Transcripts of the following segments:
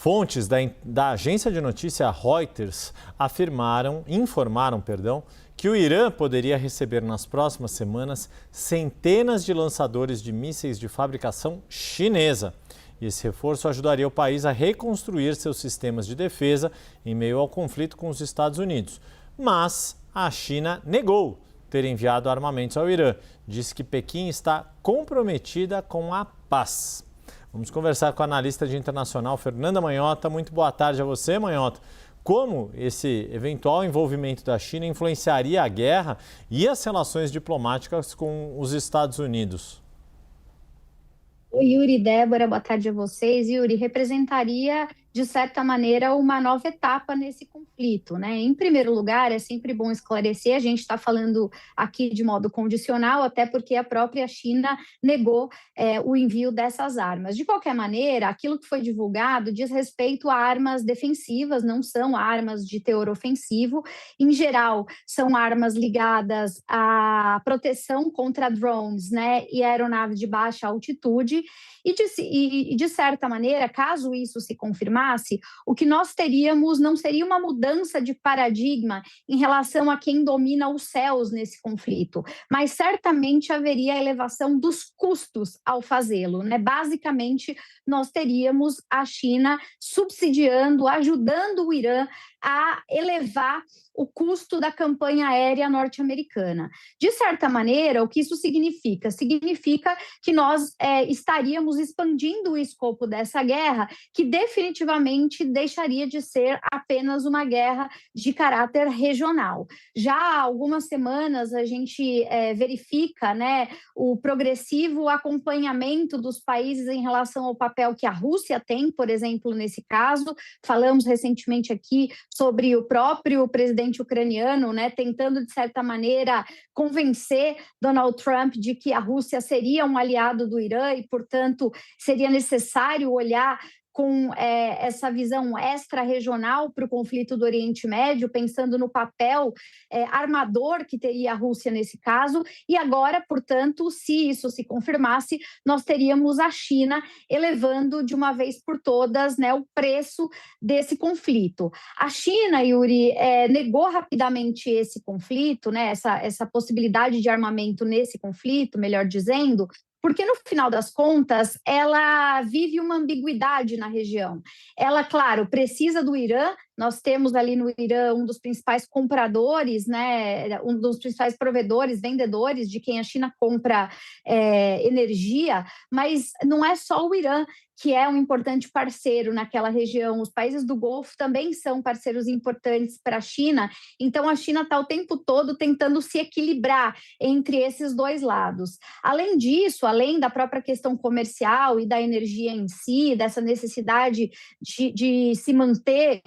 Fontes da agência de notícia Reuters informaram, que o Irã poderia receber nas próximas semanas centenas de lançadores de mísseis de fabricação chinesa. E esse reforço ajudaria o país a reconstruir seus sistemas de defesa em meio ao conflito com os Estados Unidos. Mas a China negou ter enviado armamentos ao Irã. Disse que Pequim está comprometida com a paz. Vamos conversar com a analista de internacional Fernanda Manhota. Muito boa tarde a você, Manhota. Como esse eventual envolvimento da China influenciaria a guerra e as relações diplomáticas com os Estados Unidos? Oi, Yuri, Débora, boa tarde a vocês. Yuri, representaria, de certa maneira, uma nova etapa nesse conflito, né? Em primeiro lugar, é sempre bom esclarecer, a gente está falando aqui de modo condicional, até porque a própria China negou o envio dessas armas. De qualquer maneira, aquilo que foi divulgado diz respeito a armas defensivas, não são armas de teor ofensivo. Em geral, são armas ligadas à proteção contra drones, né, e aeronaves de baixa altitude. E de certa maneira, caso isso se confirmasse, o que nós teríamos não seria uma mudança de paradigma em relação a quem domina os céus nesse conflito, mas certamente haveria elevação dos custos ao fazê-lo, né? Basicamente, nós teríamos a China subsidiando, ajudando o Irã a elevar o custo da campanha aérea norte-americana. De certa maneira, o que isso significa? Significa que nós estaríamos expandindo o escopo dessa guerra, que definitivamente deixaria de ser apenas uma guerra de caráter regional. Já há algumas semanas a gente verifica, né, o progressivo acompanhamento dos países em relação ao papel que a Rússia tem, por exemplo, nesse caso. Falamos recentemente aqui sobre o próprio presidente ucraniano, né, tentando, de certa maneira, convencer Donald Trump de que a Rússia seria um aliado do Irã e, portanto, seria necessário olhar com essa visão extra-regional para o conflito do Oriente Médio, pensando no papel armador que teria a Rússia nesse caso. E agora, portanto, se isso se confirmasse, nós teríamos a China elevando de uma vez por todas, né, o preço desse conflito. A China, Yuri, negou rapidamente esse conflito, né, essa possibilidade de armamento nesse conflito, melhor dizendo, porque, no final das contas, ela vive uma ambiguidade na região. Ela, claro, precisa do Irã. Nós temos ali no Irã um dos principais compradores, né, um dos principais provedores, vendedores de quem a China compra energia, mas não é só o Irã que é um importante parceiro naquela região. Os países do Golfo também são parceiros importantes para a China. Então, a China está o tempo todo tentando se equilibrar entre esses dois lados. Além disso, além da própria questão comercial e da energia em si, dessa necessidade de se manter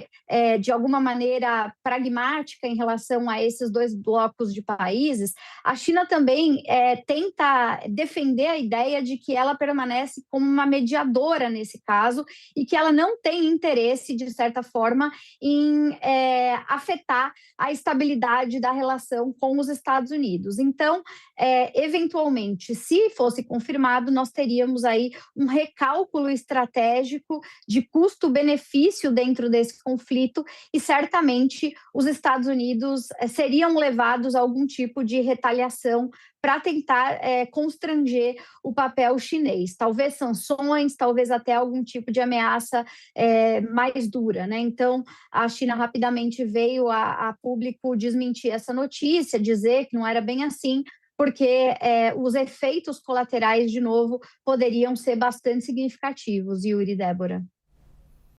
de alguma maneira pragmática em relação a esses dois blocos de países, a China também tenta defender a ideia de que ela permanece como uma mediadora nesse caso e que ela não tem interesse, de certa forma, em afetar a estabilidade da relação com os Estados Unidos. Então, eventualmente, se fosse confirmado, nós teríamos aí um recálculo estratégico de custo-benefício dentro desse conflito e certamente os Estados Unidos seriam levados a algum tipo de retaliação para tentar constranger o papel chinês. Talvez sanções, talvez até algum tipo de ameaça mais dura, né? Então, a China rapidamente veio a público desmentir essa notícia, dizer que não era bem assim, porque os efeitos colaterais, de novo, poderiam ser bastante significativos, Yuri e Débora.